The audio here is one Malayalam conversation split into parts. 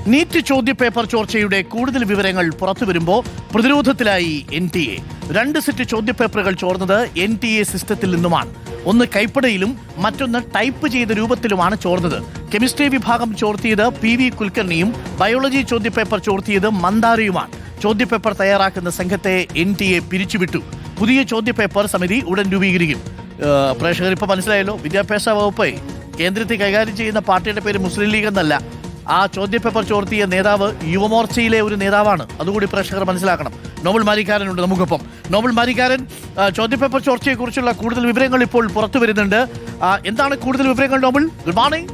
നീറ്റ് ചോദ്യപേപ്പർ ചോർച്ചയുടെ കൂടുതൽ വിവരങ്ങൾ പുറത്തുവരുമ്പോൾ പ്രതിരോധത്തിലായി NTA. 2 സെറ്റ് ചോദ്യപേപ്പറുകൾ ചോർന്നത് NTA സിസ്റ്റത്തിൽ നിന്നുമാണ്. ഒന്ന് കൈപ്പടയിലും മറ്റൊന്ന് ടൈപ്പ് ചെയ്ത രൂപത്തിലുമാണ് ചോർന്നത്. കെമിസ്ട്രി വിഭാഗം ചോർത്തിയത് PV കുൽക്കർണിയും ബയോളജി ചോദ്യപേപ്പർ ചോർത്തിയത് മന്ദാരയുമാണ്. ചോദ്യപേപ്പർ തയ്യാറാക്കുന്ന സംഘത്തെ NTA പിരിച്ചുവിട്ടു. പുതിയ ചോദ്യപേപ്പർ സമിതി ഉടൻ രൂപീകരിക്കും. പ്രേക്ഷകർ ഇപ്പോൾ മനസ്സിലായല്ലോ, വിദ്യാഭ്യാസ വകുപ്പ് കേന്ദ്രത്തിൽ കൈകാര്യം ചെയ്യുന്ന പാർട്ടിയുടെ പേര് മുസ്ലിം ലീഗ് എന്നല്ല. ആ ചോദ്യപേപ്പർ ചോർത്തിയ നേതാവ് യുവമോർച്ചയിലെ ഒരു നേതാവാണ്. അതുകൂടി പ്രേക്ഷകർ മനസ്സിലാക്കണം. നോബൽ മാരിക്കാരനുണ്ട് നമുക്കൊപ്പം. നോബൽ മാരിക്കാരൻ, ചോദ്യപേപ്പർ ചോർച്ചയെക്കുറിച്ചുള്ള കൂടുതൽ വിവരങ്ങൾ ഇപ്പോൾ പുറത്തു വരുന്നുണ്ട്. എന്താണ് കൂടുതൽ വിവരങ്ങൾ Nobel? Good morning.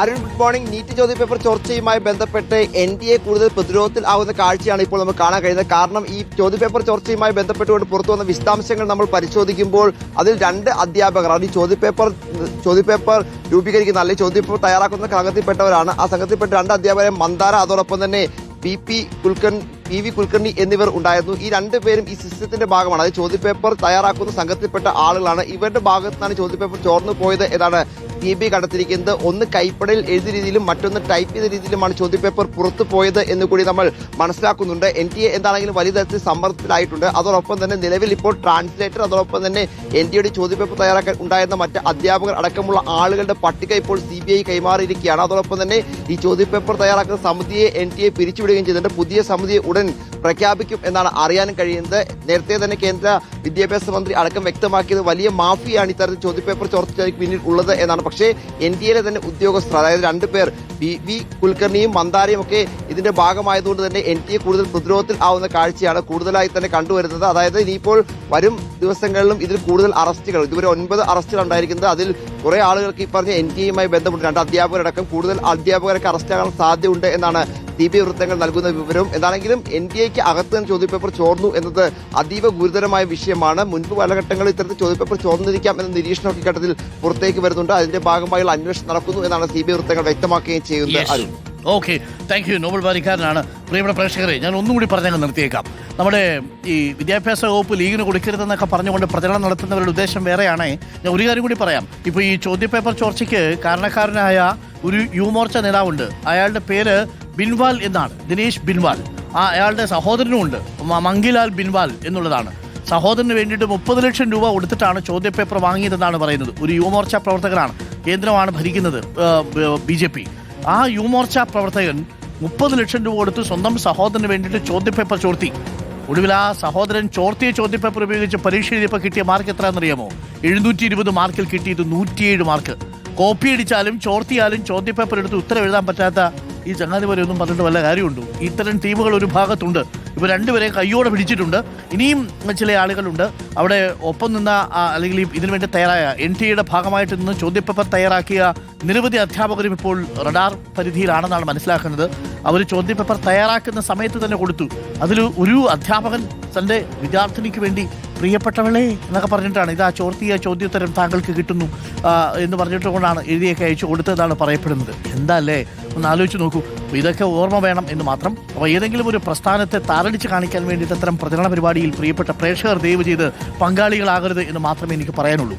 Arun, good morning. NEET ചോദ്യപേപ്പർ ചോർച്ചയുമായി ബന്ധപ്പെട്ട് NTA കൂടുതൽ പ്രതിരോധത്തിൽ ആവുന്ന കാഴ്ചയാണ് ഇപ്പോൾ നമുക്ക് കാണാൻ കഴിയുന്നത്. കാരണം ഈ ചോദ്യപേപ്പർ ചോർച്ചയുമായി ബന്ധപ്പെട്ടുകൊണ്ട് പുറത്തു വന്ന വിശദാംശങ്ങൾ നമ്മൾ പരിശോധിക്കുമ്പോൾ അതിൽ 2 അധ്യാപകർ, അത് ഈ ചോദ്യപേപ്പർ രൂപീകരിക്കുന്ന അല്ലെങ്കിൽ ചോദ്യപേപ്പർ തയ്യാറാക്കുന്ന സംഘത്തിൽപ്പെട്ടവരാണ്. ആ സംഘത്തിൽപ്പെട്ട 2 അധ്യാപകരെ മന്ദാര, അതോടൊപ്പം തന്നെ PV കുൽക്കർണി എന്നിവർ ഉണ്ടായിരുന്നു. ഈ 2 പേരും ഈ സിസ്റ്റത്തിന്റെ ഭാഗമാണ്. അതായത് ചോദ്യപേപ്പർ തയ്യാറാക്കുന്ന സംഘത്തിൽപ്പെട്ട ആളുകളാണ്. ഇവരുടെ ഭാഗത്താണ് ചോദ്യപേപ്പർ ചോർന്നു പോയത് എന്നാണ് CBI കണ്ടെത്തിയിരിക്കുന്നത്. ഒന്ന് കൈപ്പടയിൽ എഴുതിയ രീതിയിലും മറ്റൊന്ന് ടൈപ്പ് ചെയ്ത രീതിയിലുമാണ് ചോദ്യപേപ്പർ പുറത്തു പോയത് എന്ന് കൂടി നമ്മൾ മനസ്സിലാക്കുന്നുണ്ട്. NTA എന്താണെങ്കിലും വലിയ തരത്തിൽ സമ്മർദ്ദത്തിലായിട്ടുണ്ട്. അതോടൊപ്പം തന്നെ നിലവിൽ ഇപ്പോൾ ട്രാൻസ്ലേറ്റർ, അതോടൊപ്പം തന്നെ NTAയുടെ ചോദ്യപേപ്പർ തയ്യാറാക്കാൻ ഉണ്ടായിരുന്ന മറ്റ് അധ്യാപകർ അടക്കമുള്ള ആളുകളുടെ പട്ടിക ഇപ്പോൾ CBI കൈമാറിയിരിക്കുകയാണ്. അതോടൊപ്പം തന്നെ ഈ ചോദ്യപേപ്പർ തയ്യാറാക്കുന്ന സമിതിയെ NTA പിരിച്ചുവിടുകയും ചെയ്തിട്ടുണ്ട്. പുതിയ സമിതിയെ ഉടൻ പ്രഖ്യാപിക്കും എന്നാണ് അറിയാനും കഴിയുന്നത്. നേരത്തെ തന്നെ കേന്ദ്ര വിദ്യാഭ്യാസ മന്ത്രി അടക്കം വ്യക്തമാക്കിയത് വലിയ മാഫിയാണ് ഇത്തരത്തിൽ ചോദ്യപേപ്പർ ചോർച്ചയ്ക്ക് പിന്നിൽ ഉള്ളത് എന്നാണ്. പക്ഷേ NTAയിലെ തന്നെ ഉദ്യോഗസ്ഥർ, അതായത് 2 പേർ PV കുൽക്കർണിയും മന്ദാരയും ഒക്കെ ഇതിന്റെ ഭാഗമായതുകൊണ്ട് തന്നെ NTA കൂടുതൽ പ്രതിരോധത്തിൽ ആവുന്ന കാഴ്ചയാണ് കൂടുതലായി തന്നെ കണ്ടുവരുന്നത്. അതായത് ഇനിയിപ്പോൾ വരും ദിവസങ്ങളിലും ഇതിൽ കൂടുതൽ അറസ്റ്റുകൾ, ഇതുവരെ 9 അറസ്റ്റുകൾ ഉണ്ടായിരിക്കുന്നത്. അതിൽ കുറെ ആളുകൾക്ക് ഈ പറഞ്ഞ NTAയുമായി ബന്ധപ്പെട്ട് 2 അധ്യാപകരടക്കം കൂടുതൽ അധ്യാപകരൊക്കെ അറസ്റ്റാകാൻ സാധ്യതയുണ്ട് എന്നാണ് CBI വൃത്തങ്ങൾ നൽകുന്ന വിവരം. എന്താണെങ്കിലും NTAയ്ക്ക് അകത്ത് നിന്ന് ചോദ്യപേപ്പർ ചോർന്നു എന്നത് അതീവ ഗുരുതരമായ വിഷയമാണ്. മുൻപ് പല ഘട്ടങ്ങളിൽ ഇത്തരത്തിൽ ചോദ്യപേപ്പർ ചോർന്നിരിക്കാം എന്ന നിരീക്ഷണം ഈ ഘട്ടത്തിൽ പുറത്തേക്ക് വരുന്നുണ്ട്. അതിന്റെ ഭാഗമായുള്ള അന്വേഷണം നടക്കുന്നു എന്നാണ് CBI വൃത്തങ്ങൾ വ്യക്തമാക്കുകയും ചെയ്യുന്നത്. Okay, thank you. നോബൽ മാരിക്കാരനാണ്. പ്രിയപ്പെട്ട പ്രേക്ഷകരെ, ഞാൻ ഒന്നുകൂടി പറഞ്ഞാൽ നിർത്തിയേക്കാം. നമ്മുടെ ഈ വിദ്യാഭ്യാസ വകുപ്പ് ലീഗിന് കൊടുക്കരുതെന്നൊക്കെ പറഞ്ഞുകൊണ്ട് പ്രചരണം നടത്തുന്നവരുടെ ഉദ്ദേശം വേറെയാണ്. ഞാൻ ഒരു കാര്യം കൂടി പറയാം. ഇപ്പോൾ ഈ ചോദ്യപേപ്പർ ചോർച്ചയ്ക്ക് കാരണക്കാരനായ ഒരു യുവമോർച്ച നേതാവുണ്ട്. അയാളുടെ പേര് ബിൻവാൽ എന്നാണ്, ദിനേശ് ബിൻവാൽ. അയാളുടെ സഹോദരനുമുണ്ട്, മംഗിലാൽ ബിൻവാൽ എന്നുള്ളതാണ്. സഹോദരന് വേണ്ടിയിട്ട് 30 ലക്ഷം രൂപ കൊടുത്തിട്ടാണ് ചോദ്യപേപ്പർ വാങ്ങിയതെന്നാണ് പറയുന്നത്. ഒരു യുവമോർച്ച പ്രവർത്തകനാണ്, കേന്ദ്രമാണ് ഭരിക്കുന്നത് BJP. ആ യുവമോർച്ച പ്രവർത്തകൻ 30 ലക്ഷം രൂപ കൊടുത്ത് സ്വന്തം സഹോദരന് വേണ്ടിയിട്ട് ചോദ്യപേപ്പർ ചോർത്തി. ഒടുവിൽ ആ സഹോദരൻ ചോർത്തിയ ചോദ്യപേപ്പർ ഉപയോഗിച്ച് പരീക്ഷ എഴുതിയപ്പോൾ കിട്ടിയ മാർക്ക് എത്രയാണെന്നറിയാമോ? 720 മാർക്കിൽ കിട്ടിയത് 107 മാർക്ക്. കോപ്പി അടിച്ചാലും ചോർത്തിയാലും ചോദ്യപേപ്പർ എടുത്ത് ഉത്തരം എഴുതാൻ പറ്റാത്ത ഈ ചങ്ങാതി പോലെ ഒന്നും പറഞ്ഞിട്ട് വല്ല കാര്യമുണ്ടോ? ഇത്തരം ടീമുകൾ ഒരു ഭാഗത്തുണ്ട്. ഇപ്പോൾ 2 പേരെ കയ്യോടെ പിടിച്ചിട്ടുണ്ട്. ഇനിയും ചില ആളുകളുണ്ട് അവിടെ ഒപ്പം നിന്ന, അല്ലെങ്കിൽ ഇതിനുവേണ്ടി തയ്യാറായ NTAയുടെ ഭാഗമായിട്ട് നിന്ന് ചോദ്യപേപ്പർ തയ്യാറാക്കിയ നിരവധി അധ്യാപകരും ഇപ്പോൾ റഡാർ പരിധിയിലാണെന്നാണ് മനസ്സിലാക്കുന്നത്. അവർ ചോദ്യപേപ്പർ തയ്യാറാക്കുന്ന സമയത്ത് തന്നെ കൊടുത്തു. അതിൽ ഒരു അധ്യാപകൻ തൻ്റെ വിദ്യാർത്ഥിനിക്ക് വേണ്ടി പ്രിയപ്പെട്ടവളെ എന്നൊക്കെ പറഞ്ഞിട്ടാണ് ഇതാ ചോർത്തിയ ചോദ്യോത്തരം താങ്കൾക്ക് കിട്ടുന്നു എന്ന് പറഞ്ഞിട്ടുകൊണ്ടാണ് എഴുതിയൊക്കെ അയച്ചു കൊടുത്തതാണ് പറയപ്പെടുന്നത്. എന്താ അല്ലേ, ഒന്ന് ആലോചിച്ച് നോക്കൂ. അപ്പോൾ ഇതൊക്കെ ഓർമ്മ വേണം എന്ന് മാത്രം. അപ്പോൾ ഏതെങ്കിലും ഒരു പ്രസ്ഥാനത്തെ താറടിച്ച് കാണിക്കാൻ വേണ്ടിയിട്ട് അത്തരം പ്രചരണ പരിപാടിയിൽ പ്രിയപ്പെട്ട പ്രേക്ഷകർ ദയവ് ചെയ്ത് പങ്കാളികളാകരുത് എന്ന് മാത്രമേ എനിക്ക് പറയാനുള്ളൂ.